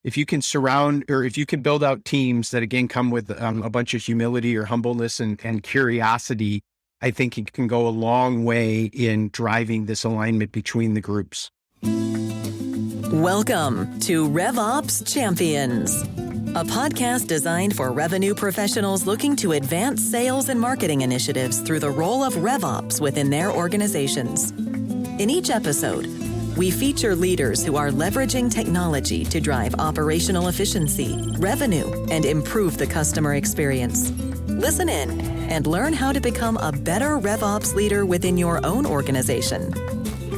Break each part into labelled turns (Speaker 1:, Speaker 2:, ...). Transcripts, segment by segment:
Speaker 1: if you can surround, or if you can build out teams that again come with a bunch of humility or humbleness and curiosity, I think it can go a long way in driving this alignment between the groups.
Speaker 2: Welcome to RevOps Champions, a podcast designed for revenue professionals looking to advance sales and marketing initiatives through the role of RevOps within their organizations. In each episode, we feature leaders who are leveraging technology to drive operational efficiency, revenue, and improve the customer experience. Listen in and learn how to become a better RevOps leader within your own organization.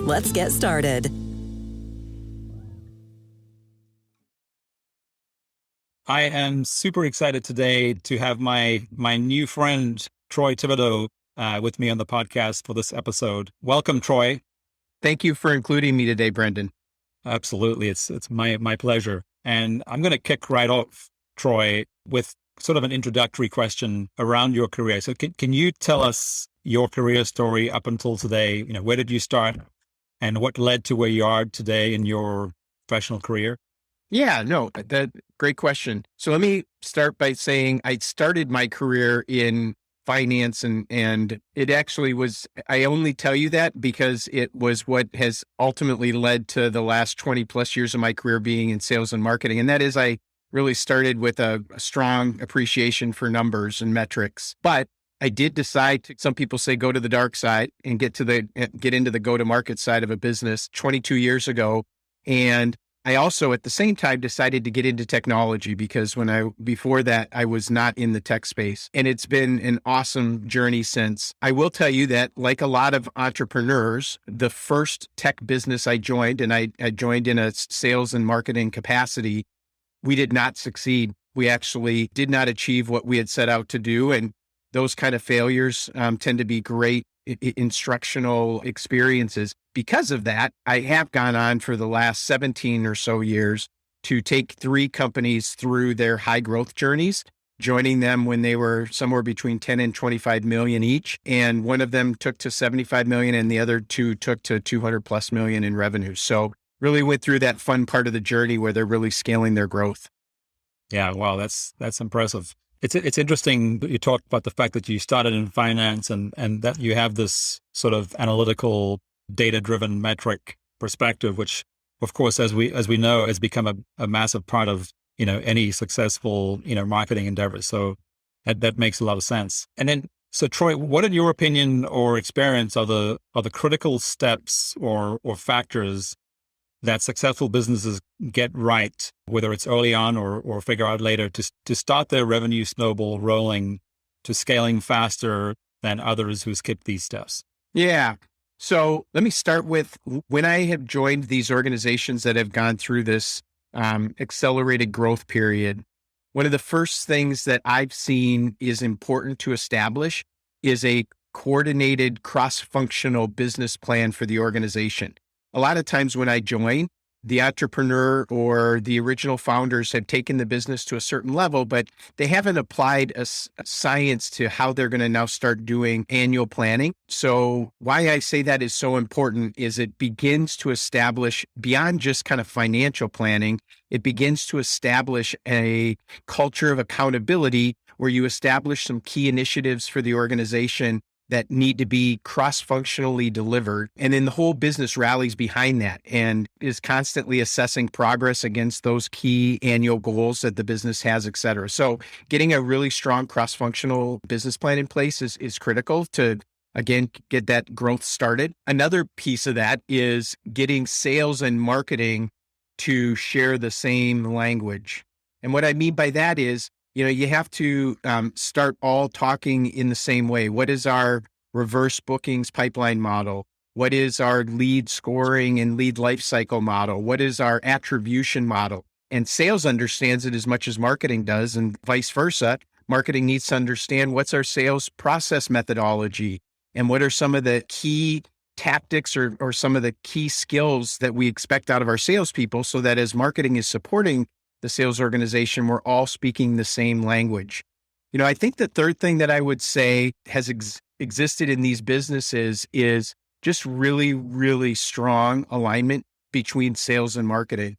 Speaker 2: Let's get started.
Speaker 3: I am super excited today to have my new friend, Troy Thibodeau, with me on the podcast for this episode. Welcome, Troy.
Speaker 1: Thank you for including me today, Brendon.
Speaker 3: Absolutely. It's my pleasure. And I'm going to kick right off, Troy, with sort of an introductory question around your career. So can you tell us your career story up until today? You know, where did you start and what led to where you are today in your professional career?
Speaker 1: Yeah, no, great question. So let me start by saying I started my career in finance and it actually was, I only tell you that because it was what has ultimately led to the last 20 plus years of my career being in sales and marketing. And that is, I really started with a strong appreciation for numbers and metrics, but I did decide to, some people say, go to the dark side and get into the go-to-market side of a business 22 years ago. And I also, at the same time, decided to get into technology because before that, I was not in the tech space. And it's been an awesome journey since. I will tell you that, like a lot of entrepreneurs, the first tech business I joined, and I joined in a sales and marketing capacity, we did not succeed. We actually did not achieve what we had set out to do. And those kind of failures tend to be great instructional experiences. Because of that, I have gone on for the last 17 or so years to take 3 companies through their high growth journeys, joining them when they were somewhere between 10 and 25 million each. And one of them took to 75 million and the other 2 took to 200 plus million in revenue. So really went through that fun part of the journey where they're really scaling their growth.
Speaker 3: Yeah, wow, that's impressive. It's interesting that you talked about the fact that you started in finance and that you have this sort of analytical, data-driven metric perspective, which, of course, as we know, has become a massive part of any successful marketing endeavor. So that makes a lot of sense. And then, so Troy, what in your opinion or experience are the critical steps or factors that successful businesses get right, whether it's early on or figure out later, to start their revenue snowball rolling to scaling faster than others who skip these steps?
Speaker 1: Yeah. So let me start with when I have joined these organizations that have gone through this accelerated growth period. One of the first things that I've seen is important to establish is a coordinated cross-functional business plan for the organization. A lot of times when I join, the entrepreneur or the original founders have taken the business to a certain level, but they haven't applied a science to how they're going to now start doing annual planning. So why I say that is so important is it begins to establish, beyond just kind of financial planning, it begins to establish a culture of accountability where you establish some key initiatives for the organization that need to be cross-functionally delivered. And then the whole business rallies behind that and is constantly assessing progress against those key annual goals that the business has, et cetera. So getting a really strong cross-functional business plan in place is critical to, again, get that growth started. Another piece of that is getting sales and marketing to share the same language. And what I mean by that is, you have to start all talking in the same way. What is our reverse bookings pipeline model? What is our lead scoring and lead lifecycle model? What is our attribution model? And sales understands it as much as marketing does, and vice versa. Marketing needs to understand what's our sales process methodology and what are some of the key tactics or some of the key skills that we expect out of our salespeople, so that as marketing is supporting the sales organization, we're all speaking the same language. I think the third thing that I would say has existed in these businesses is just really, really strong alignment between sales and marketing.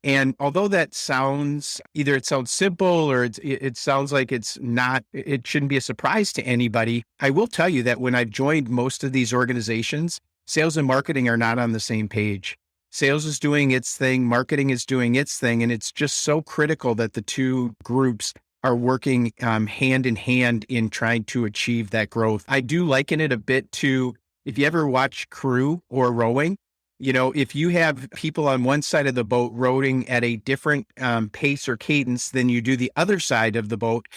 Speaker 1: And although that sounds either it sounds simple or it sounds like it's not, it shouldn't be a surprise to anybody. I will tell you that when I've joined most of these organizations, sales and marketing are not on the same page. Sales is doing its thing, marketing is doing its thing, and it's just so critical that the two groups are working hand in hand in trying to achieve that growth. I do liken it a bit to if you ever watch crew or rowing. If you have people on one side of the boat rowing at a different pace or cadence than you do the other side of the boat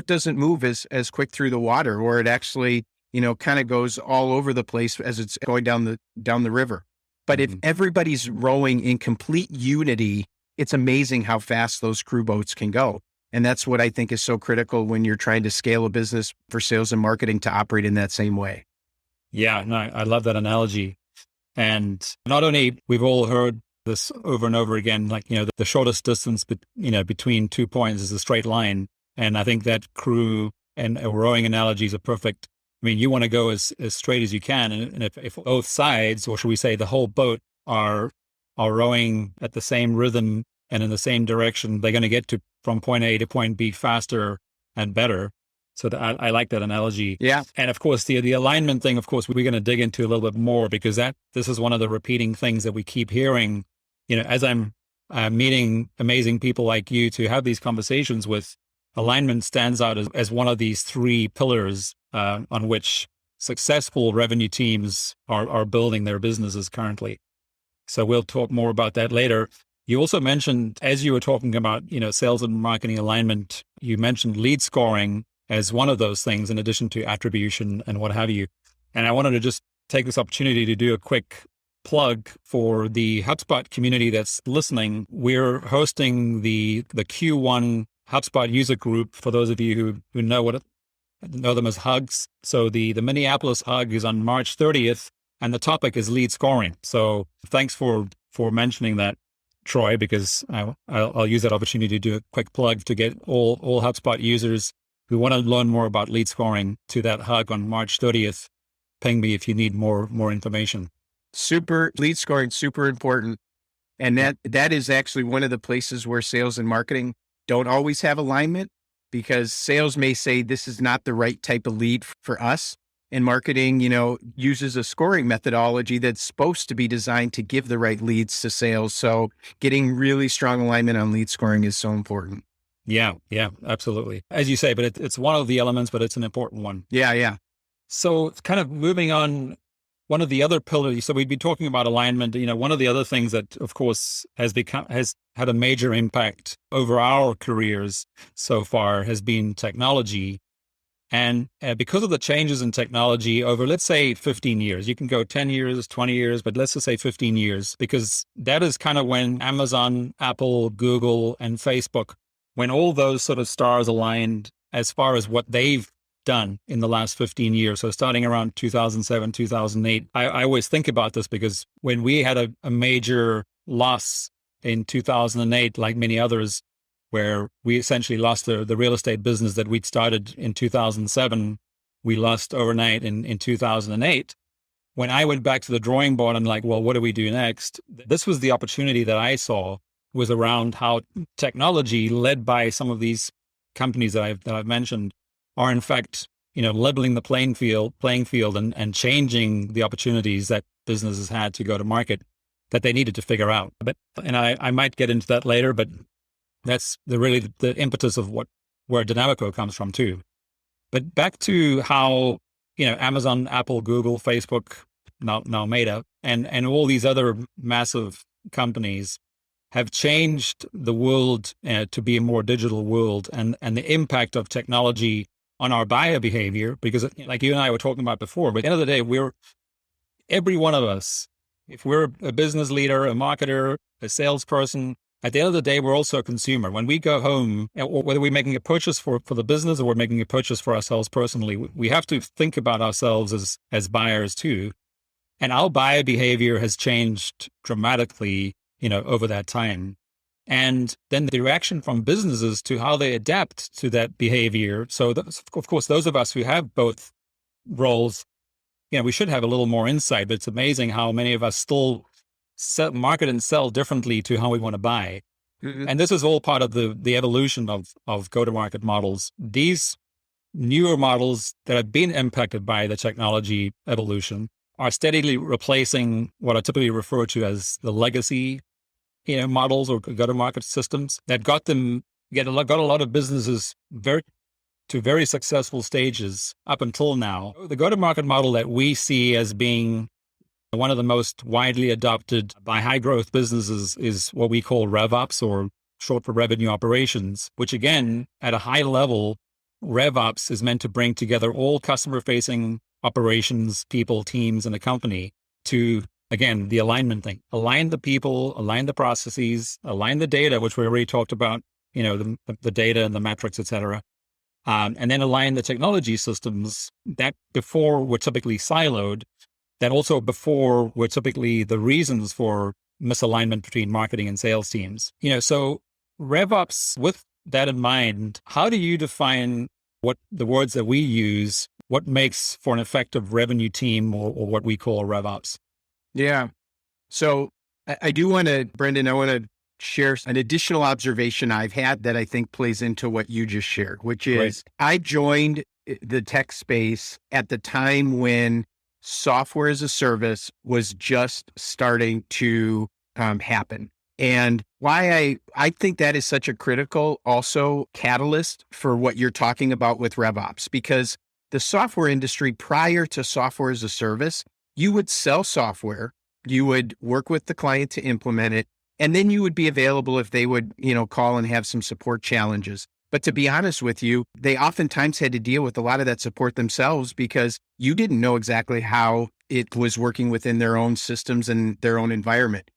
Speaker 1: doesn't move as quick through the water, or it actually, kind of goes all over the place as it's going down the river. But if everybody's rowing in complete unity, it's amazing how fast those crew boats can go. And that's what I think is so critical when you're trying to scale a business for sales and marketing to operate in that same way.
Speaker 3: Yeah, no, I love that analogy. And not only we've all heard this over and over again, like, the shortest distance, between 2 points is a straight line. And I think that crew and rowing analogies are perfect. I mean, you want to go as straight as you can. And if both sides, or should we say the whole boat, are rowing at the same rhythm and in the same direction, they're going to get from point A to point B faster and better. So I like that analogy.
Speaker 1: Yeah.
Speaker 3: And of course, the alignment thing, of course, we're going to dig into a little bit more, because this is one of the repeating things that we keep hearing, as I'm meeting amazing people like you to have these conversations with. Alignment stands out as one of these three pillars on which successful revenue teams are building their businesses currently. So we'll talk more about that later. You also mentioned, as you were talking about, sales and marketing alignment, you mentioned lead scoring as one of those things, in addition to attribution and what have you. And I wanted to just take this opportunity to do a quick plug for the HubSpot community that's listening. We're hosting the Q1 HubSpot user group, for those of you who know them as Hugs. So the Minneapolis Hug is on March 30th, and the topic is lead scoring. So thanks for mentioning that, Troy, because I'll use that opportunity to do a quick plug to get all HubSpot users who want to learn more about lead scoring to that Hug on March 30th. Ping me if you need more information.
Speaker 1: Lead scoring, super important. And that is actually one of the places where sales and marketing don't always have alignment, because sales may say this is not the right type of lead for us. And marketing, uses a scoring methodology that's supposed to be designed to give the right leads to sales. So getting really strong alignment on lead scoring is so important.
Speaker 3: Yeah, absolutely. As you say, but it's one of the elements, but it's an important one.
Speaker 1: Yeah.
Speaker 3: So kind of moving on, one of the other pillars, so we'd be talking about alignment, one of the other things that, of course, has had a major impact over our careers so far has been technology. And because of the changes in technology over, let's say, 15 years, you can go 10 years, 20 years, but let's just say 15 years, because that is kind of when Amazon, Apple, Google, and Facebook, when all those sort of stars aligned as far as what they've done in the last 15 years. So starting around 2007, 2008, I always think about this, because when we had a major loss in 2008, like many others, where we essentially lost the real estate business that we'd started in 2007, we lost overnight in 2008. When I went back to the drawing board and like, well, what do we do next? This was the opportunity that I saw, was around how technology, led by some of these companies that I've mentioned, are in fact, leveling the playing field and changing the opportunities that businesses had to go to market that they needed to figure out. And I might get into that later, but that's really the impetus of where Dennewill comes from too. But back to how, Amazon, Apple, Google, Facebook, now Meta, and all these other massive companies have changed the world to be a more digital world, and the impact of technology on our buyer behavior, because like you and I were talking about before, but at the end of the day, every one of us, if we're a business leader, a marketer, a salesperson, at the end of the day, we're also a consumer. When we go home, or whether we're making a purchase for the business or we're making a purchase for ourselves personally, we have to think about ourselves as buyers too. And our buyer behavior has changed dramatically, over that time. And then the reaction from businesses to how they adapt to that behavior. So of course, those of us who have both roles, we should have a little more insight, but it's amazing how many of us still market and sell differently to how we want to buy.
Speaker 1: Mhm.
Speaker 3: And this is all part of the evolution of go-to-market models. These newer models that have been impacted by the technology evolution are steadily replacing what are typically referred to as the legacy, models or go-to-market systems that got a lot of businesses to very successful stages up until now. The go-to-market model that we see as being one of the most widely adopted by high growth businesses is what we call RevOps, or short for revenue operations, which again, at a high level, RevOps is meant to bring together all customer facing operations, people, teams in a company to, again, the alignment thing. Align the people, align the processes, align the data, which we already talked about, the data and the metrics, et cetera. And then align the technology systems that before were typically siloed, that also before were typically the reasons for misalignment between marketing and sales teams. So RevOps, with that in mind, how do you define what the words that we use, what makes for an effective revenue team, or what we call RevOps?
Speaker 1: Yeah. So I do want to, Brendon, I want to share an additional observation I've had that I think plays into what you just shared, which is I joined the tech space at the time when software as a service was just starting to happen. And why I think that is such a critical also catalyst for what you're talking about with RevOps, because the software industry prior to software as a service, you would sell software, you would work with the client to implement it, and then you would be available if they would, call and have some support challenges. But to be honest with you, they oftentimes had to deal with a lot of that support themselves because you didn't know exactly how it was working within their own systems and their own environment.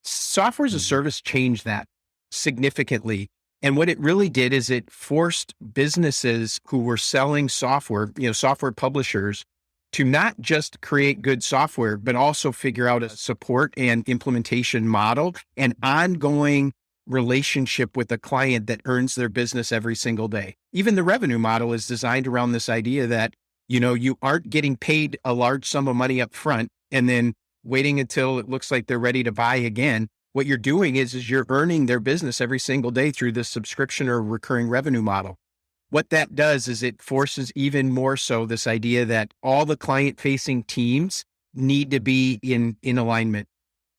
Speaker 1: Software as a service changed that significantly. And what it really did is it forced businesses who were selling software, software publishers, to not just create good software, but also figure out a support and implementation model and ongoing relationship with a client that earns their business every single day. Even the revenue model is designed around this idea that, you aren't getting paid a large sum of money up front and then waiting until it looks like they're ready to buy again. What you're doing is you're earning their business every single day through this subscription or recurring revenue model. What that does is it forces even more so this idea that all the client-facing teams need to be in alignment.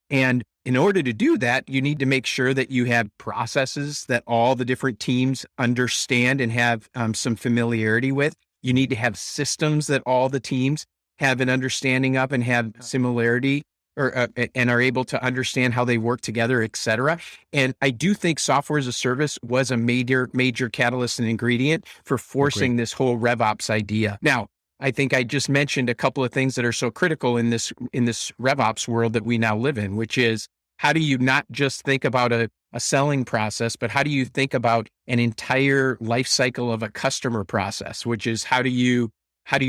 Speaker 1: And in order to do that, you need to make sure that you have processes that all the different teams understand and have some familiarity with. You need to have systems that all the teams have an understanding of and have similarity or and are able to understand how they work together, et cetera. And I do think software as a service was a major catalyst and ingredient for forcing this whole RevOps idea. Now, I think I just mentioned a couple of things that are so critical in this RevOps world that we now live in, which is how do you not just think about a selling process, but how do you think about an entire life cycle of a customer process, which is how do you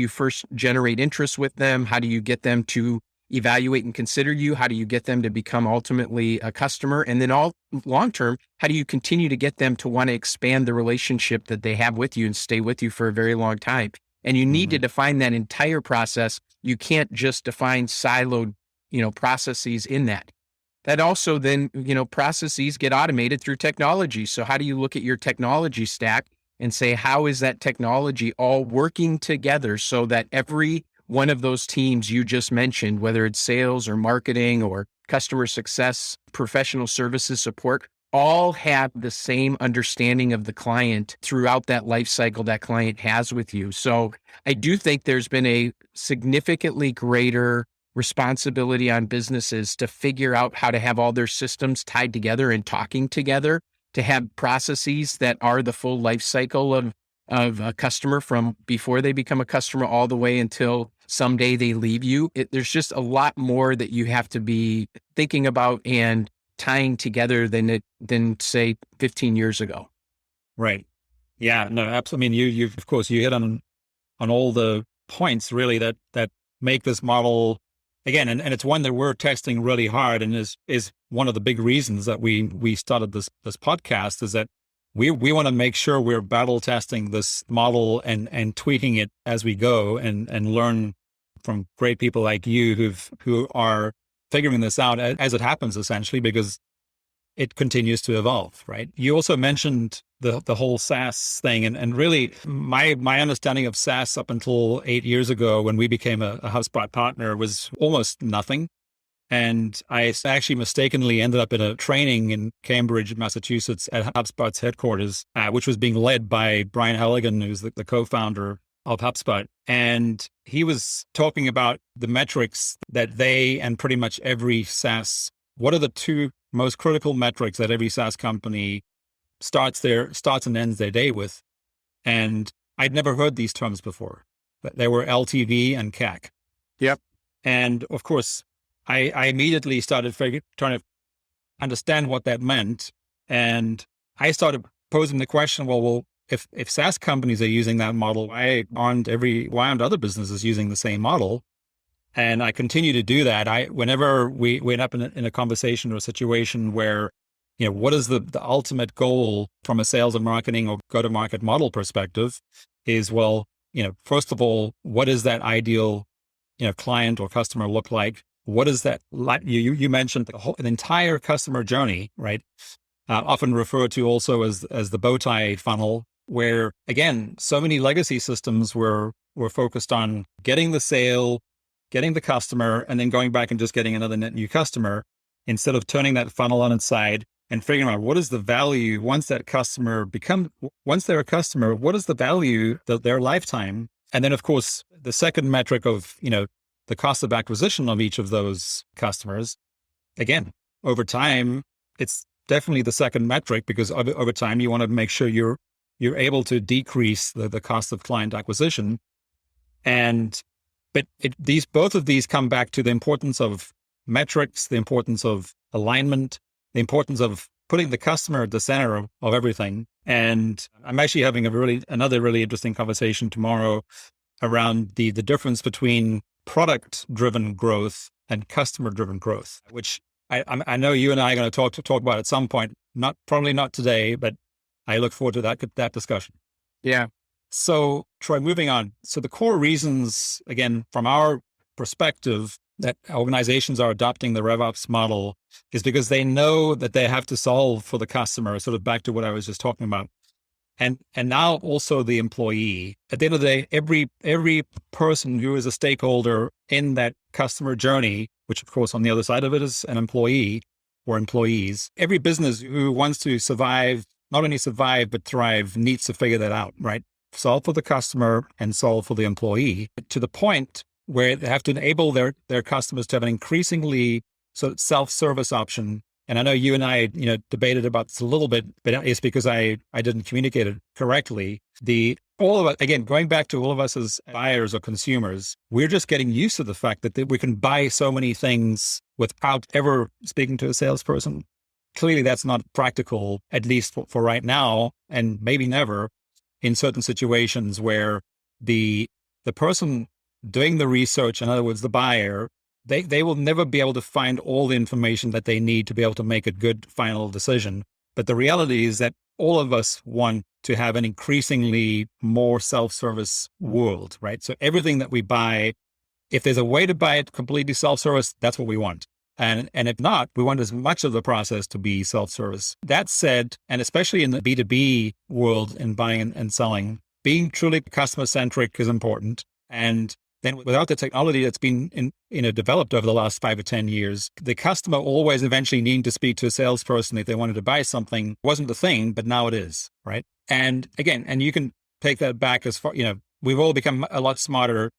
Speaker 1: first generate interest with them? How do you get them to evaluate and consider you? How do you get them to become ultimately a customer? And then all long-term, how do you continue to get them to want to expand the relationship that they have with you and stay with you for a very long time? And you need to define that entire process. You can't just define siloed, processes in that. That also then, processes get automated through technology. So how do you look at your technology stack and say, how is that technology all working together so that every one of those teams you just mentioned, whether it's sales or marketing or customer success, professional services support, all have the same understanding of the client throughout that life cycle that client has with you. So I do think there's been a significantly greater responsibility on businesses to figure out how to have all their systems tied together and talking together, to have processes that are the full life cycle of a customer from before they become a customer all the way until someday they leave you. There's just a lot more that you have to be thinking about and tying together than say 15 years ago.
Speaker 3: Right. Yeah, no, absolutely. I mean, you've of course you hit on all the points really that make this model again, and it's one that we're testing really hard, and is one of the big reasons that we started this podcast, is that we want to make sure we're battle testing this model and tweaking it as we go and learn from great people like you who are figuring this out as it happens, essentially, because it continues to evolve, right? You also mentioned the whole SaaS thing. And really my understanding of SaaS up until 8 years ago when we became a HubSpot partner was almost nothing. And I actually mistakenly ended up in a training in Cambridge, Massachusetts at HubSpot's headquarters, which was being led by Brian Halligan, who's the co-founder of HubSpot. And he was talking about the metrics that they and pretty much every SaaS, what are the two most critical metrics that every SaaS company starts and ends their day with. And I'd never heard these terms before, but they were LTV and CAC.
Speaker 1: Yep.
Speaker 3: And of course, I immediately started trying to understand what that meant. And I started posing the question, well, if SaaS companies are using that model, why aren't other businesses using the same model? And I continue to do that. Whenever we end up in a conversation or a situation where, what is the ultimate goal from a sales and marketing or go-to-market model perspective is, first of all, what does that ideal, client or customer look like? What is that? You mentioned an entire customer journey, right? Often referred to also as the bow tie funnel, where again, so many legacy systems were focused on getting the sale, getting the customer, and then going back and just getting another net new customer, instead of turning that funnel on its side and figuring out what is the value once they're a customer, what is the value of their lifetime? And then of course, the second metric of, the cost of acquisition of each of those customers. Again, over time, it's definitely the second metric because over time, you want to make sure you're able to decrease the cost of client acquisition. But both of these come back to the importance of metrics, the importance of alignment, the importance of putting the customer at the center of everything. And I'm actually having another really interesting conversation tomorrow around the difference between product-driven growth and customer-driven growth, which I know you and I are going to talk about at some point. Probably not today, but I look forward to that discussion.
Speaker 1: Yeah.
Speaker 3: So, Troy, moving on. So the core reasons, again, from our perspective, that organizations are adopting the RevOps model is because they know that they have to solve for the customer, sort of back to what I was just talking about. And now also the employee. At the end of the day, every person who is a stakeholder in that customer journey, which of course on the other side of it is an employee or employees, every business who wants to survive, not only survive, but thrive, needs to figure that out, right? Solve for the customer and solve for the employee to the point where they have to enable their customers to have an increasingly sort of self-service option. And I know you and I, debated about this a little bit, but it's because I didn't communicate it correctly. All of us, again, going back to all of us as buyers or consumers, we're just getting used to the fact that we can buy so many things without ever speaking to a salesperson. Clearly, that's not practical, at least for right now, and maybe never, in certain situations where the person doing the research, in other words, the buyer, they will never be able to find all the information that they need to be able to make a good final decision. But the reality is that all of us want to have an increasingly more self-service world, right? So everything that we buy, if there's a way to buy it completely self-service, that's what we want. And if not, we want as much of the process to be self-service. That said, and especially in the B2B world in buying and selling, being truly customer-centric is important. And then without the technology that's been developed over the last 5 or 10 years, the customer always eventually needing to speak to a salesperson if they wanted to buy something wasn't the thing, but now it is, right? And again, and you can take that back as far, we've all become a lot smarter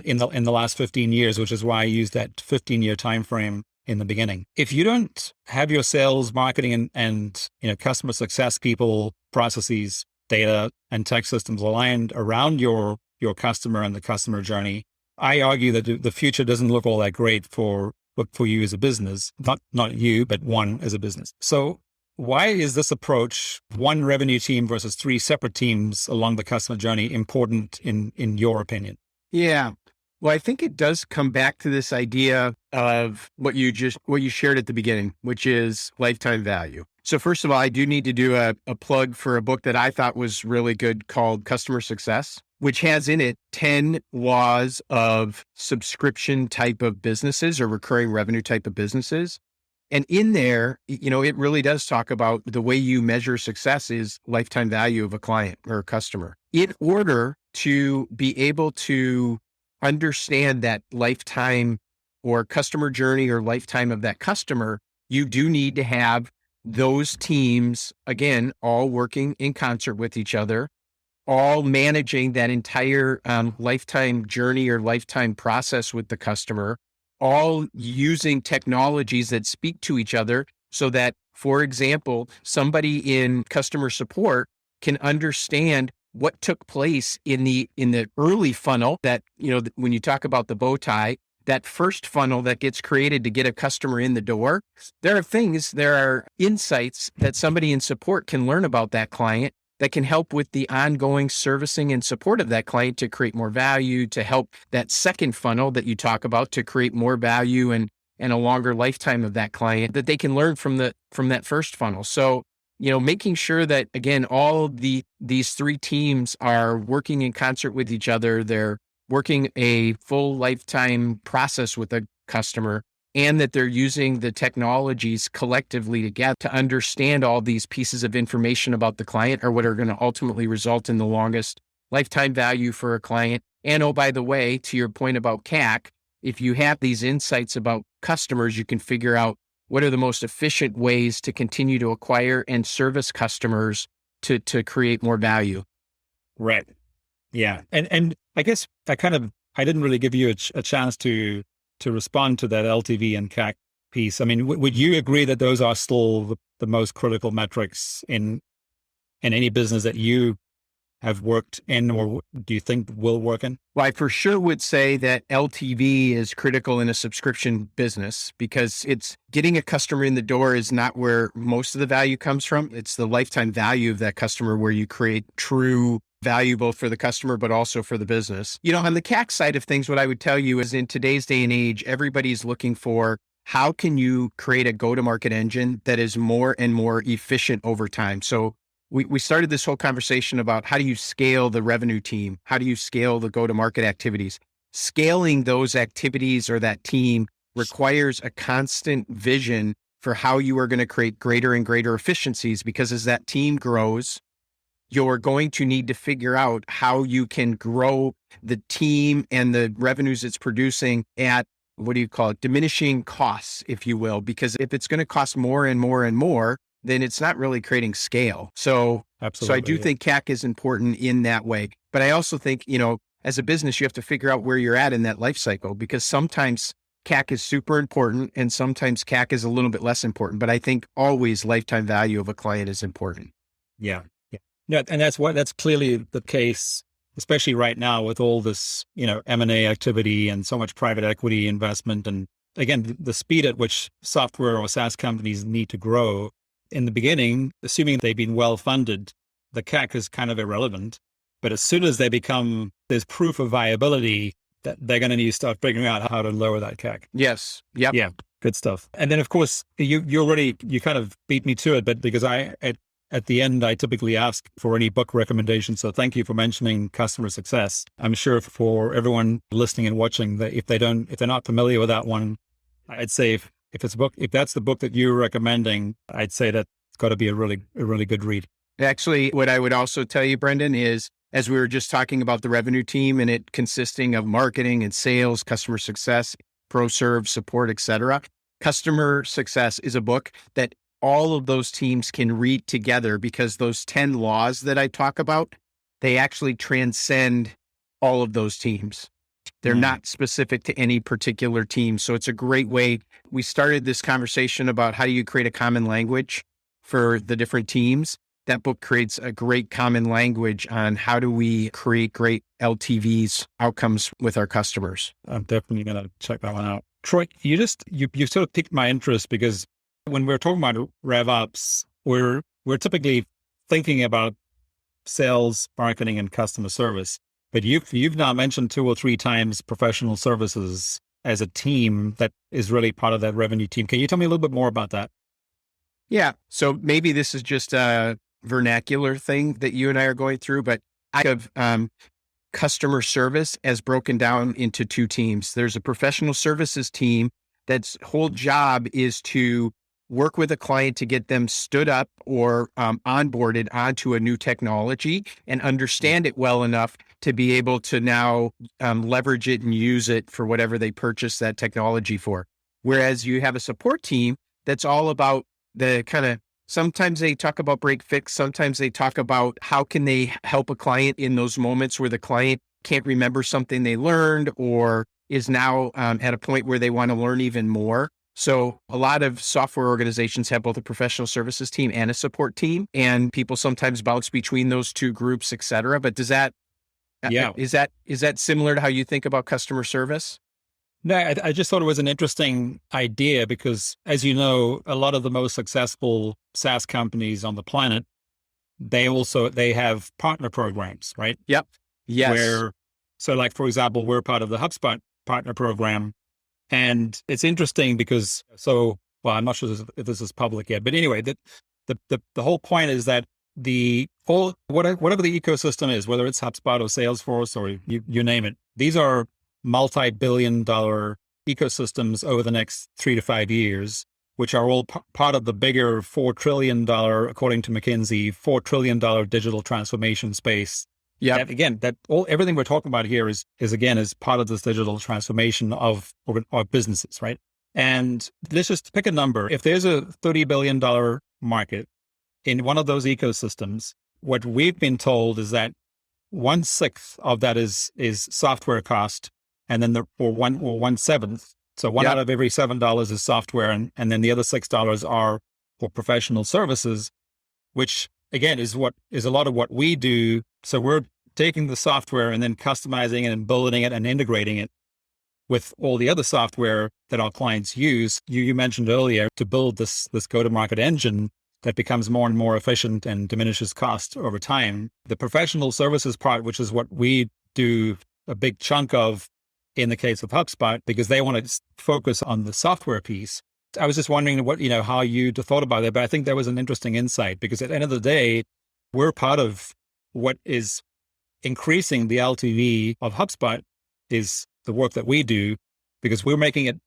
Speaker 3: in the last 15 years, which is why I used that 15-year time frame in the beginning. If you don't have your sales, marketing, and customer success people, processes, data, and tech systems aligned around your customer and the customer journey, I argue that the future doesn't look all that great for you as a business, not you, but one as a business. So why is this approach, one revenue team versus 3 separate teams along the customer journey, important in your opinion?
Speaker 1: Yeah. Well, I think it does come back to this idea of what you shared at the beginning, which is lifetime value. So first of all, I do need to do a plug for a book that I thought was really good called Customer Success, which has in it 10 laws of subscription type of businesses or recurring revenue type of businesses. And in there, it really does talk about the way you measure success is lifetime value of a client or a customer. In order to be able to understand that lifetime or customer journey or lifetime of that customer, you do need to have those teams, again, all working in concert with each other, all managing that entire lifetime journey or lifetime process with the customer, all using technologies that speak to each other so that, for example, somebody in customer support can understand what took place in the early funnel that, when you talk about the bow tie, that first funnel that gets created to get a customer in the door. There are insights that somebody in support can learn about that client that can help with the ongoing servicing and support of that client to create more value, to help that second funnel that you talk about to create more value and a longer lifetime of that client that they can learn from that first funnel. So, making sure that, again, all these three teams are working in concert with each other. They're working a full lifetime process with a customer, and that they're using the technologies collectively together to understand all these pieces of information about the client are what are going to ultimately result in the longest lifetime value for a client. And oh, by the way, to your point about CAC, if you have these insights about customers, you can figure out what are the most efficient ways to continue to acquire and service customers to create more value.
Speaker 3: Right. Yeah. And I guess I didn't really give you a chance to respond to that LTV and CAC piece. I mean, would you agree that those are still the most critical metrics in any business that you have worked in, or do you think will work in?
Speaker 1: Well, I for sure would say that LTV is critical in a subscription business because it's getting a customer in the door is not where most of the value comes from. It's the lifetime value of that customer where you create true value both for the customer, but also for the business. On the CAC side of things, what I would tell you is in today's day and age, everybody's looking for how can you create a go-to-market engine that is more and more efficient over time. So we started this whole conversation about how do you scale the revenue team? How do you scale the go-to-market activities? Scaling those activities or that team requires a constant vision for how you are going to create greater and greater efficiencies, because as that team grows, you're going to need to figure out how you can grow the team and the revenues it's producing at, diminishing costs, if you will, because if it's going to cost more and more and more, then it's not really creating scale. So,
Speaker 3: Absolutely,
Speaker 1: I do think CAC is important in that way. But I also think, as a business, you have to figure out where you're at in that life cycle, because sometimes CAC is super important and sometimes CAC is a little bit less important. But I think always lifetime value of a client is important.
Speaker 3: Yeah. Yeah. And that's clearly the case, especially right now with all this, M&A activity and so much private equity investment. And again, the speed at which software or SaaS companies need to grow. In the beginning, assuming they've been well funded, the CAC is kind of irrelevant. But as soon as there's proof of viability, that they're going to need to start figuring out how to lower that CAC.
Speaker 1: Yes. Yep.
Speaker 3: Yeah. Good stuff. And then of course, you kind of beat me to it, but because at the end, I typically ask for any book recommendations. So thank you for mentioning customer success. I'm sure for everyone listening and watching that if they're not familiar with that one, I'd say if that's the book that you're recommending, I'd say that it's got to be a really good read.
Speaker 1: Actually, what I would also tell you, Brendon, is as we were just talking about the revenue team and it consisting of marketing and sales, customer success, pro serve, support, et cetera, Customer Success is a book that all of those teams can read together, because those 10 laws that I talk about, they actually transcend all of those teams. They're not specific to any particular team. So it's a great way. We started this conversation about how do you create a common language for the different teams. That book creates a great common language on how do we create great LTVs outcomes with our customers.
Speaker 3: I'm definitely going to check that one out. Troy, you sort of piqued my interest, because when we're talking about RevOps, we're typically thinking about sales, marketing, and customer service. But you've now mentioned 2 or 3 times professional services as a team that is really part of that revenue team. Can you tell me a little bit more about that?
Speaker 1: Yeah. So maybe this is just a vernacular thing that you and I are going through, but I have customer service as broken down into 2 teams. There's a professional services team that's whole job is to work with a client to get them stood up or onboarded onto a new technology and understand it well enough to be able to now leverage it and use it for whatever they purchase that technology for. Whereas you have a support team that's all about the kind of, sometimes they talk about break fix, sometimes they talk about how can they help a client in those moments where the client can't remember something they learned or is now at a point where they want to learn even more. So a lot of software organizations have both a professional services team and a support team, and people sometimes bounce between those two groups, et cetera. But does that, is that similar to how you think about customer service?
Speaker 3: No, I just thought it was an interesting idea because, as you know, a lot of the most successful SaaS companies on the planet, they have partner programs, right?
Speaker 1: Yep. Yes.
Speaker 3: So like, for example, we're part of the HubSpot partner program. And it's interesting because, I'm not sure if this is public yet, but anyway, the whole point is that whatever the ecosystem is, whether it's HubSpot or Salesforce or you name it, these are multi-billion-dollar ecosystems over the next 3 to 5 years, which are all part of the bigger $4 trillion, according to McKinsey, $4 trillion digital transformation space. Yeah. Everything we're talking about here is part of this digital transformation of businesses, right? And let's just pick a number. If there's a $30 billion market in one of those ecosystems, what we've been told is that 1/6 of that is software cost, and then or 1/7. So one out of every $7 is software, and then the other $6 are for professional services, which again is a lot of what we do. So we're taking the software and then customizing it and building it and integrating it with all the other software that our clients use. You mentioned earlier to build this go-to-market engine that becomes more and more efficient and diminishes cost over time. The professional services part, which is what we do a big chunk of in the case of HubSpot, because they want to focus on the software piece. I was just wondering how you thought about it, but I think that was an interesting insight because at the end of the day, we're part of what is increasing the LTV of HubSpot is the work that we do, because we're making it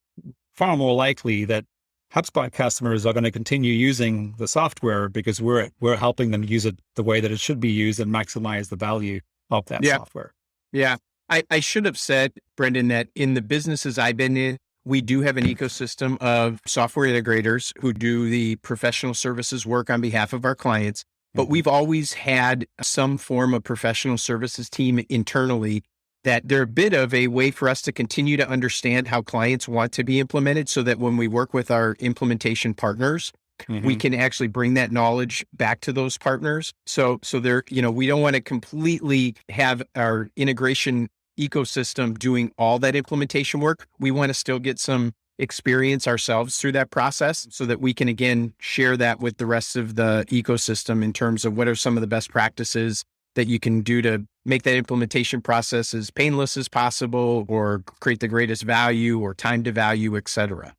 Speaker 3: far more likely that HubSpot customers are going to continue using the software because we're helping them use it the way that it should be used and maximize the value of that software.
Speaker 1: Yeah. I should have said, Brendon, that in the businesses I've been in, we do have an ecosystem of software integrators who do the professional services work on behalf of our clients. But we've always had some form of professional services team internally that they're a bit of a way for us to continue to understand how clients want to be implemented so that when we work with our implementation partners, we can actually bring that knowledge back to those partners. So they're, we don't want to completely have our integration ecosystem doing all that implementation work. We want to still get some experience ourselves through that process so that we can, again, share that with the rest of the ecosystem in terms of what are some of the best practices that you can do to make that implementation process as painless as possible or create the greatest value or time to value, et cetera.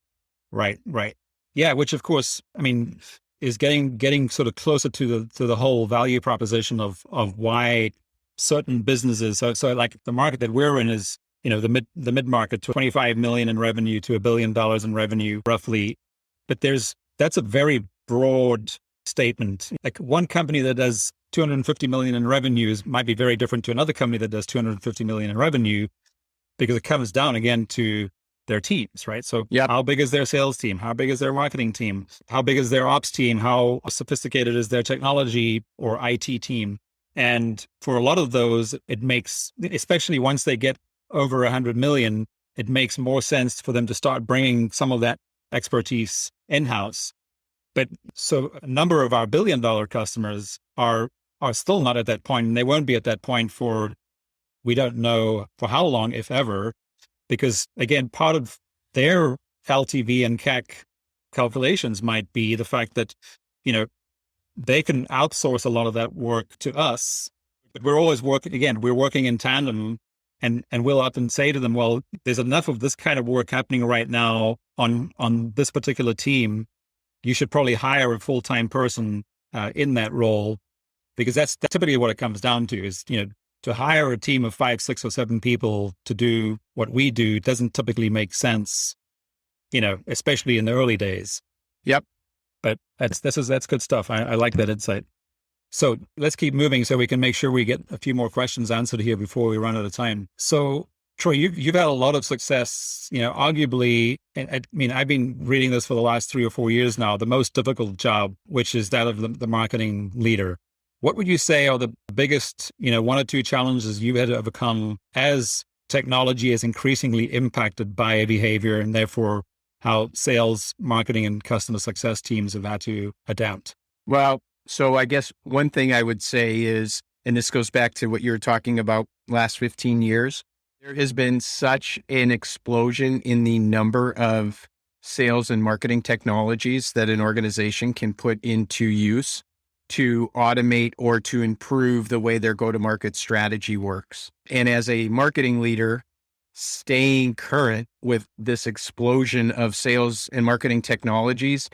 Speaker 3: Right. Yeah, which of course, is getting sort of closer to the whole value proposition of why certain businesses. So like the market that we're in is, the mid market to 25 million in revenue to $1 billion in revenue roughly. But that's a very broad statement. Like one company that does 250 million in revenues might be very different to another company that does 250 million in revenue, because it comes down again to their teams, right? So how big is their sales team? How big is their marketing team? How big is their ops team? How sophisticated is their technology or IT team? And for a lot of those, it makes, especially once they get over 100 million, it makes more sense for them to start bringing some of that expertise in-house. But so a number of our $1 billion customers are still not at that point, and they won't be at that point for, we don't know for how long, if ever, because again, part of their LTV and CAC calculations might be the fact that, they can outsource a lot of that work to us, but we're always we're working in tandem, and we'll often say to them, well, there's enough of this kind of work happening right now on this particular team. You should probably hire a full-time person in that role, because that's typically what it comes down to is, to hire a team of 5, 6, or 7 people to do what we do doesn't typically make sense especially in the early days.
Speaker 1: Yep.
Speaker 3: But that's good stuff. I like that insight. So let's keep moving so we can make sure we get a few more questions answered here before we run out of time. So Troy, you've had a lot of success, arguably, I mean, I've been reading this for the last 3 or 4 years now, the most difficult job, which is that of the marketing leader. What would you say are the biggest, 1 or 2 challenges you've had to overcome as technology is increasingly impacted by behavior and therefore how sales, marketing, and customer success teams have had to adapt?
Speaker 1: Well, so I guess one thing I would say is, and this goes back to what you were talking about last 15 years, there has been such an explosion in the number of sales and marketing technologies that an organization can put into use to automate or to improve the way their go-to-market strategy works. And as a marketing leader, staying current with this explosion of sales and marketing technologies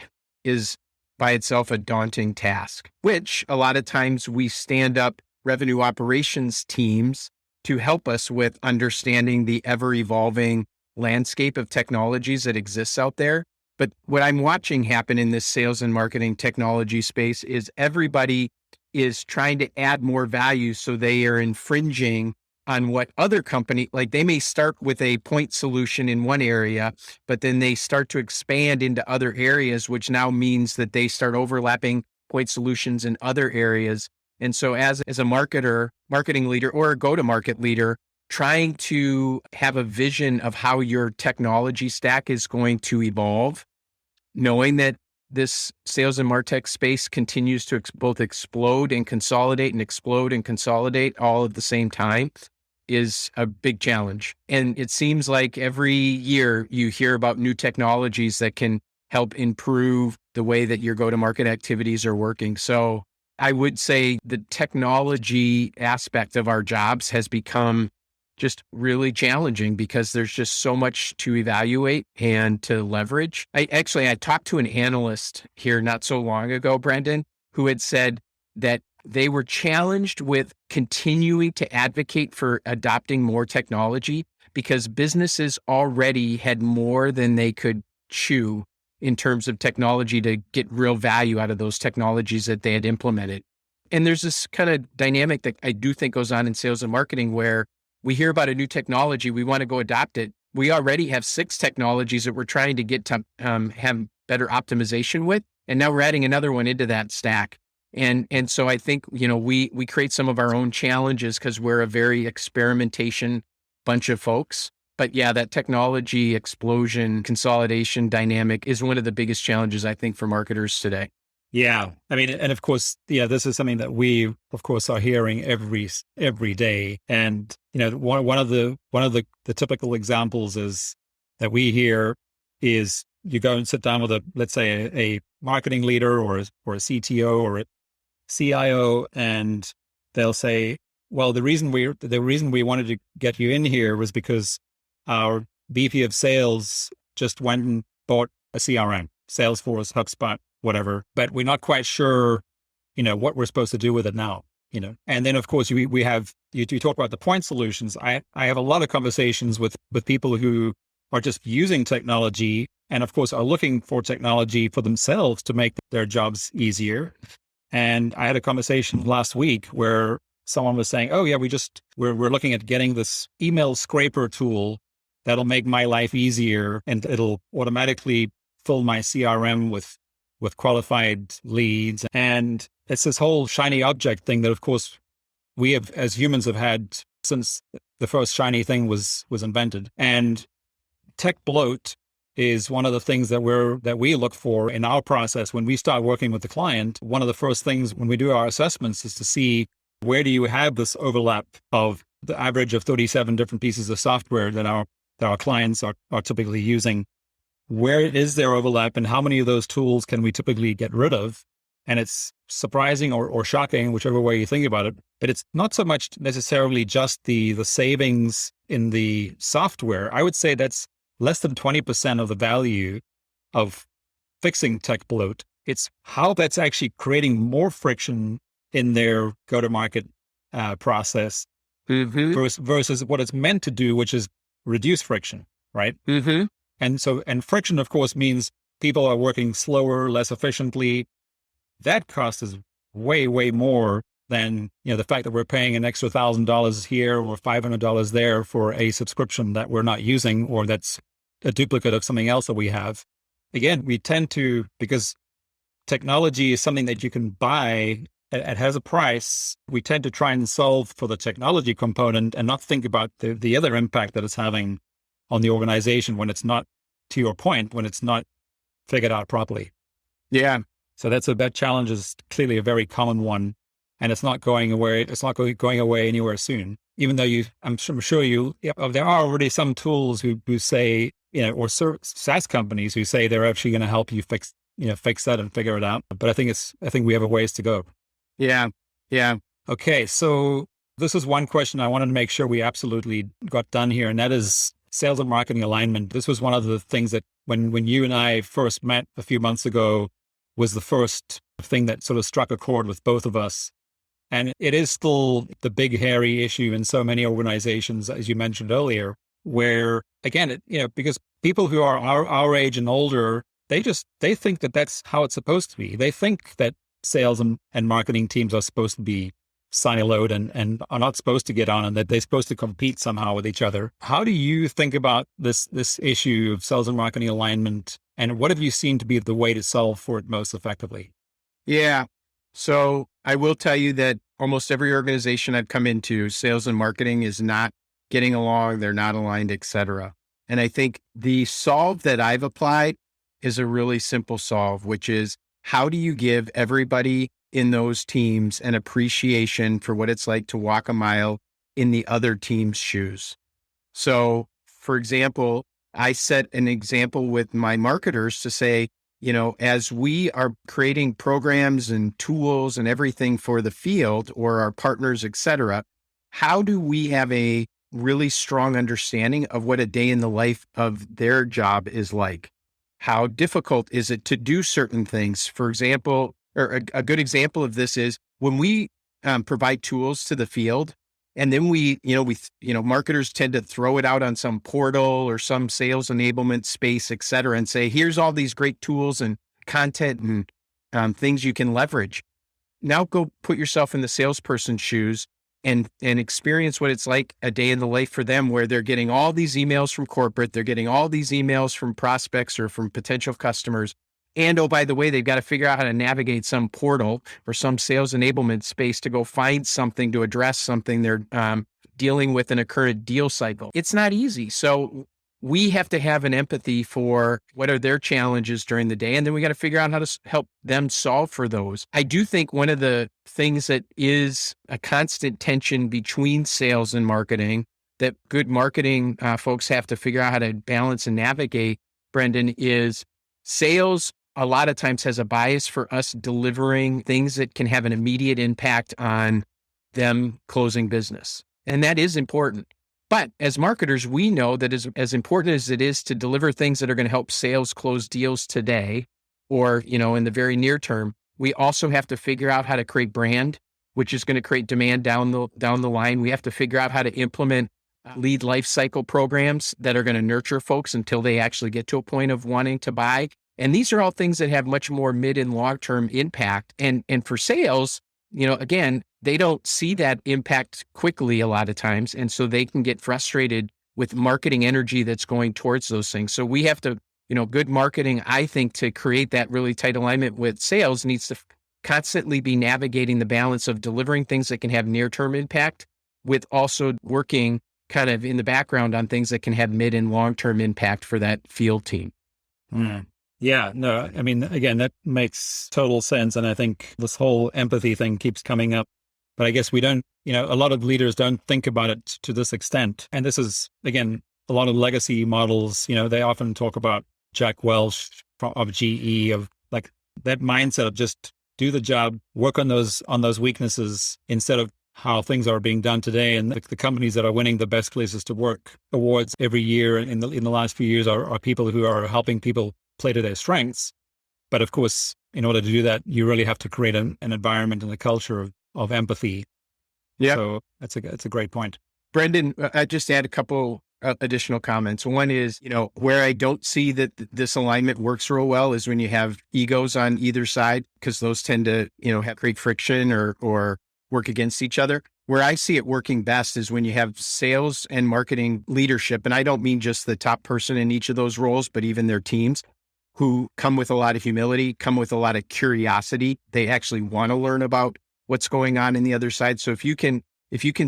Speaker 1: is by itself a daunting task, which a lot of times we stand up revenue operations teams to help us with understanding the ever-evolving landscape of technologies that exists out there. But what I'm watching happen in this sales and marketing technology space is everybody is trying to add more value, so they are infringing on what other company, like they may start with a point solution in one area, but then they start to expand into other areas, which now means that they start overlapping point solutions in other areas. And so as a marketer, marketing leader, or a go-to-market leader, trying to have a vision of how your technology stack is going to evolve, knowing that this sales and MarTech space continues to both explode and consolidate and explode and consolidate all at the same time, is a big challenge. And it seems like every year you hear about new technologies that can help improve the way that your go-to-market activities are working. So I would say the technology aspect of our jobs has become just really challenging because there's just so much to evaluate and to leverage. I talked to an analyst here not so long ago, Brendon, who had said that they were challenged with continuing to advocate for adopting more technology because businesses already had more than they could chew in terms of technology to get real value out of those technologies that they had implemented. And there's this kind of dynamic that I do think goes on in sales and marketing where we hear about a new technology, we want to go adopt it. We already have 6 technologies that we're trying to get to have better optimization with, and now we're adding another one into that stack. And so I think, we create some of our own challenges because we're a very experimentation bunch of folks. But yeah, that technology explosion, consolidation dynamic is one of the biggest challenges, I think, for marketers today.
Speaker 3: Yeah. I mean, and of course, this is something that we, of course, are hearing every day. And, one of the typical examples is that we hear is you go and sit down with let's say a marketing leader or a CTO or a CIO, and they'll say, well, the reason we wanted to get you in here was because our VP of sales just went and bought a CRM, Salesforce, HubSpot, whatever, but we're not quite sure, what we're supposed to do with it now, And then of course we have, you talk about the point solutions. I have a lot of conversations with people who are just using technology and of course are looking for technology for themselves to make their jobs easier. And I had a conversation last week where someone was saying, oh yeah, we're looking at getting this email scraper tool that'll make my life easier and it'll automatically fill my CRM with qualified leads. And it's this whole shiny object thing that of course we have, as humans, have had since the first shiny thing was invented. And tech bloat is one of the things that we look for in our process. When we start working with the client, one of the first things when we do our assessments is to see where do you have this overlap of the average of 37 different pieces of software that our clients are typically using. Where is there overlap and how many of those tools can we typically get rid of? And it's surprising or shocking, whichever way you think about it, but it's not so much necessarily just the savings in the software. I would say that's less than 20% of the value of fixing tech bloat. It's how that's actually creating more friction in their go-to-market process versus what it's meant to do, which is reduce friction, right?
Speaker 1: Mm-hmm.
Speaker 3: And friction, of course, means people are working slower, less efficiently. That cost is way, way more than, the fact that we're paying an extra $1,000 here or $500 there for a subscription that we're not using, or that's a duplicate of something else that we have. Again, we tend to, because technology is something that you can buy, it has a price. We tend to try and solve for the technology component and not think about the other impact that it's having on the organization when it's not, to your point, when it's not figured out properly.
Speaker 1: Yeah.
Speaker 3: So that challenge is clearly a very common one, and it's not going away. It's not going away anywhere soon. Even though I'm sure there are already some tools who say, or SaaS companies who say they're actually going to help you fix that and figure it out. But I think we have a ways to go.
Speaker 1: Yeah. Yeah.
Speaker 3: Okay. So this is one question I wanted to make sure we absolutely got done here, and that is sales and marketing alignment. This was one of the things that when you and I first met a few months ago was the first thing that sort of struck a chord with both of us. And it is still the big, hairy issue in so many organizations, as you mentioned earlier, where, again, because people who are our age and older, they think that that's how it's supposed to be. They think that sales and marketing teams are supposed to be siloed and are not supposed to get on, and that they're supposed to compete somehow with each other. How do you think about this issue of sales and marketing alignment, and what have you seen to be the way to solve for it most effectively?
Speaker 1: Yeah. So I will tell you that almost every organization I've come into, sales and marketing is not getting along. They're not aligned, et cetera. And I think the solve that I've applied is a really simple solve, which is, how do you give everybody in those teams an appreciation for what it's like to walk a mile in the other team's shoes? So, for example, I set an example with my marketers to say, as we are creating programs and tools and everything for the field or our partners, et cetera, how do we have a really strong understanding of what a day in the life of their job is like? How difficult is it to do certain things? For example, or a good example of this is when we provide tools to the field, and then marketers tend to throw it out on some portal or some sales enablement space, et cetera, and say, here's all these great tools and content and things you can leverage. Now go put yourself in the salesperson's shoes and experience what it's like a day in the life for them, where they're getting all these emails from corporate, they're getting all these emails from prospects or from potential customers. And oh, by the way, they've got to figure out how to navigate some portal or some sales enablement space to go find something to address something they're dealing with in a current deal cycle. It's not easy. So we have to have an empathy for what are their challenges during the day. And then we got to figure out how to help them solve for those. I do think one of the things that is a constant tension between sales and marketing that good marketing folks have to figure out how to balance and navigate, Brendon, is sales a lot of times has a bias for us delivering things that can have an immediate impact on them closing business. And that is important. But as marketers, we know that as important as it is to deliver things that are going to help sales close deals today or, in the very near term, we also have to figure out how to create brand, which is going to create demand down the line. We have to figure out how to implement lead life cycle programs that are going to nurture folks until they actually get to a point of wanting to buy. And these are all things that have much more mid and long-term impact. And for sales, again, they don't see that impact quickly a lot of times. And so they can get frustrated with marketing energy that's going towards those things. So we have to, good marketing, I think, to create that really tight alignment with sales needs to constantly be navigating the balance of delivering things that can have near-term impact with also working kind of in the background on things that can have mid and long-term impact for that field team.
Speaker 3: Yeah, no, I mean, again, that makes total sense. And I think this whole empathy thing keeps coming up, but I guess we don't, a lot of leaders don't think about it to this extent. And this is, again, a lot of legacy models, they often talk about Jack Welch of GE, of like that mindset of just do the job, work on those weaknesses instead of how things are being done today. And the companies that are winning the best places to work awards every year in the last few years are people who are helping people play to their strengths. But of course, in order to do that, you really have to create an environment and a culture of empathy.
Speaker 1: Yeah.
Speaker 3: So that's a great point.
Speaker 1: Brendon, I just add a couple additional comments. One is, where I don't see that this alignment works real well is when you have egos on either side, because those tend to, have create friction or work against each other. Where I see it working best is when you have sales and marketing leadership. And I don't mean just the top person in each of those roles, but even their teams who come with a lot of humility, come with a lot of curiosity. They actually want to learn about what's going on in the other side. So if you can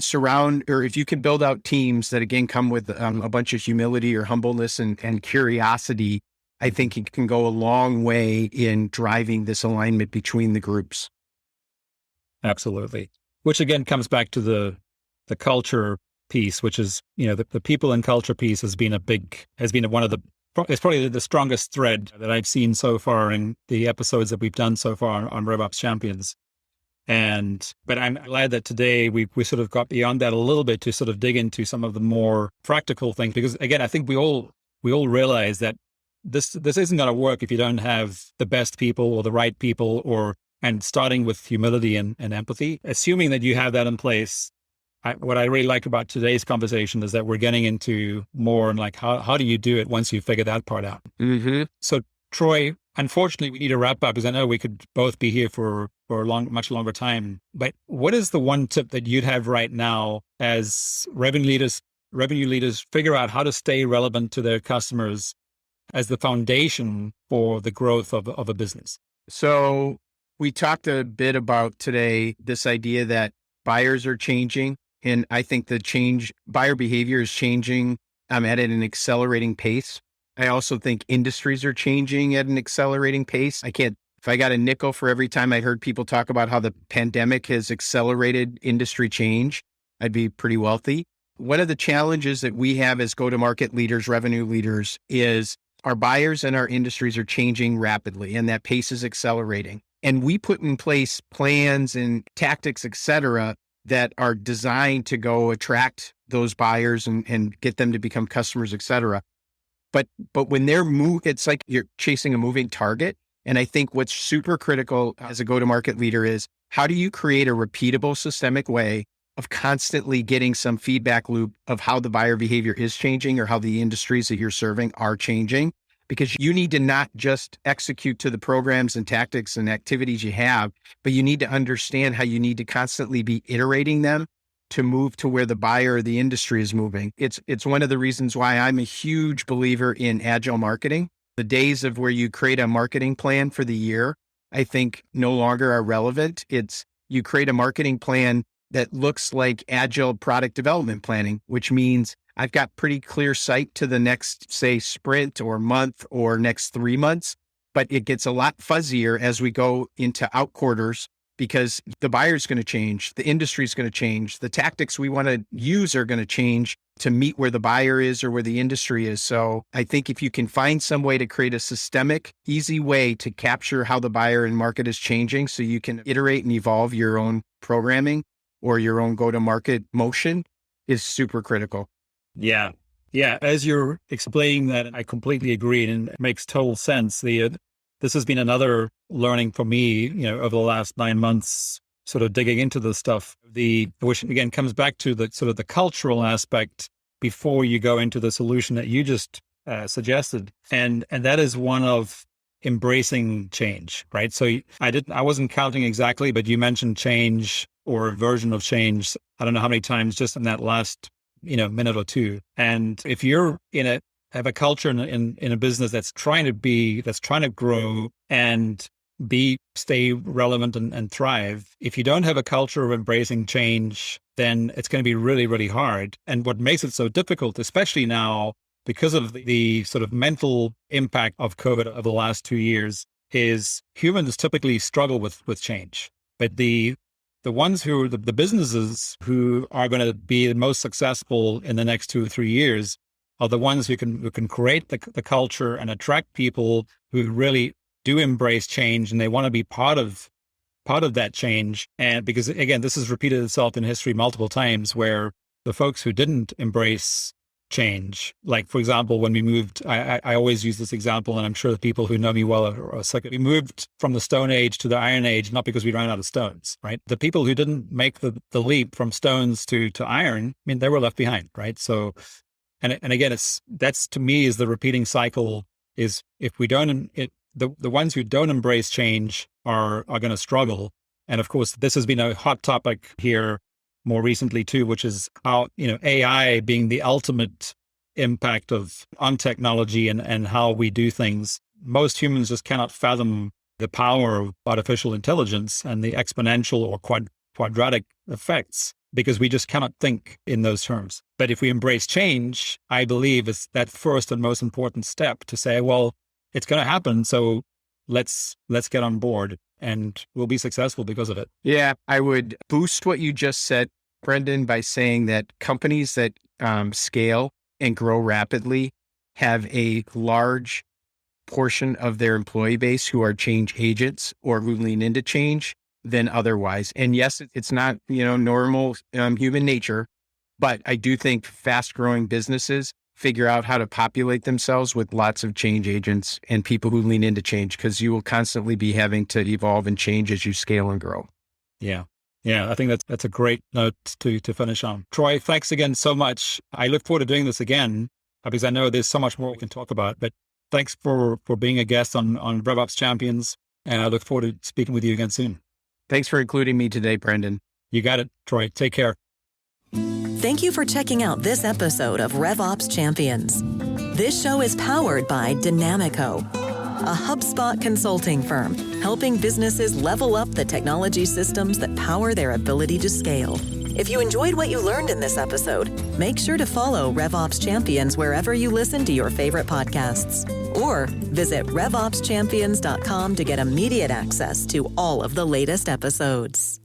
Speaker 1: surround, or if you can build out teams that again come with a bunch of humility or humbleness and curiosity, I think it can go a long way in driving this alignment between the groups.
Speaker 3: Absolutely. Which again comes back to the culture piece, which is, the people and culture piece has been one of it's probably the strongest thread that I've seen so far in the episodes that we've done so far on RevOps Champions. But I'm glad that today we sort of got beyond that a little bit to sort of dig into some of the more practical things, because again, I think we all realize that this isn't going to work if you don't have the best people or the right people, and starting with humility and empathy, assuming that you have that in place. What I really like about today's conversation is that we're getting into more and like, how do you do it once you figure that part out?
Speaker 1: Mm-hmm.
Speaker 3: So Troy, unfortunately, we need to wrap up because I know we could both be here for a much longer time. But what is the one tip that you'd have right now as revenue leaders figure out how to stay relevant to their customers as the foundation for the growth of a business?
Speaker 1: So we talked a bit about today this idea that buyers are changing. And I think buyer behavior is changing at an accelerating pace. I also think industries are changing at an accelerating pace. If I got a nickel for every time I heard people talk about how the pandemic has accelerated industry change, I'd be pretty wealthy. One of the challenges that we have as go-to-market leaders, revenue leaders, is our buyers and our industries are changing rapidly, and that pace is accelerating. And we put in place plans and tactics, et cetera, that are designed to go attract those buyers and get them to become customers, et cetera. But when it's like you're chasing a moving target. And I think what's super critical as a go-to-market leader is how do you create a repeatable, systemic way of constantly getting some feedback loop of how the buyer behavior is changing or how the industries that you're serving are changing? Because you need to not just execute to the programs and tactics and activities you have, but you need to understand how you need to constantly be iterating them to move to where the buyer or the industry is moving. It's one of the reasons why I'm a huge believer in agile marketing. The days of where you create a marketing plan for the year, I think no longer are relevant. It's you create a marketing plan that looks like agile product development planning, which means I've got pretty clear sight to the next, say, sprint or month or next 3 months, but it gets a lot fuzzier as we go into out quarters because the buyer's going to change, the industry's going to change, the tactics we want to use are going to change to meet where the buyer is or where the industry is. So I think if you can find some way to create a systemic, easy way to capture how the buyer and market is changing so you can iterate and evolve your own programming or your own go-to-market motion is super critical.
Speaker 3: Yeah. As you're explaining that, I completely agree, and it makes total sense. This has been another learning for me, over the last 9 months, sort of digging into this stuff. Which again comes back to the sort of the cultural aspect before you go into the solution that you just suggested, and that is one of embracing change, right? So I wasn't counting exactly, but you mentioned change or a version of change. I don't know how many times just in that last minute or two. And if you're have a culture in a business that's trying to grow and stay relevant and thrive, if you don't have a culture of embracing change, then it's going to be really, really hard. And what makes it so difficult, especially now, because of the sort of mental impact of COVID over the last 2 years, is humans typically struggle with change. But the ones who the businesses who are going to be the most successful in the next 2 or 3 years are the ones who can create the culture and attract people who really do embrace change and they want to be part of that change. And because again, this has repeated itself in history multiple times where the folks who didn't embrace change, like for example, when we moved, I always use this example, and I'm sure the people who know me well are sick. We moved from the Stone Age to the Iron Age, not because we ran out of stones, right? The people who didn't make the leap from stones to iron, I mean, they were left behind, right? So And again, that's to me is the repeating cycle is if we don't, the ones who don't embrace change are going to struggle. And of course, this has been a hot topic here more recently too, which is how, AI being the ultimate impact on technology and how we do things. Most humans just cannot fathom the power of artificial intelligence and the exponential or quadratic effects, because we just cannot think in those terms. But if we embrace change, I believe it's that first and most important step to say, well, it's going to happen. So let's get on board and we'll be successful because of it.
Speaker 1: Yeah, I would boost what you just said, Brendon, by saying that companies that scale and grow rapidly have a large portion of their employee base who are change agents or who lean into change than otherwise. And yes, it's not, normal human nature, but I do think fast growing businesses figure out how to populate themselves with lots of change agents and people who lean into change, because you will constantly be having to evolve and change as you scale and grow.
Speaker 3: Yeah. Yeah, I think that's a great note to finish on. Troy, thanks again so much. I look forward to doing this again because I know there's so much more we can talk about. But thanks for being a guest on RevOps Champions. And I look forward to speaking with you again soon.
Speaker 1: Thanks for including me today, Brendon.
Speaker 3: You got it, Troy. Take care.
Speaker 2: Thank you for checking out this episode of RevOps Champions. This show is powered by Dynamico, a HubSpot consulting firm helping businesses level up the technology systems that power their ability to scale. If you enjoyed what you learned in this episode, make sure to follow RevOps Champions wherever you listen to your favorite podcasts. Or visit RevOpsChampions.com to get immediate access to all of the latest episodes.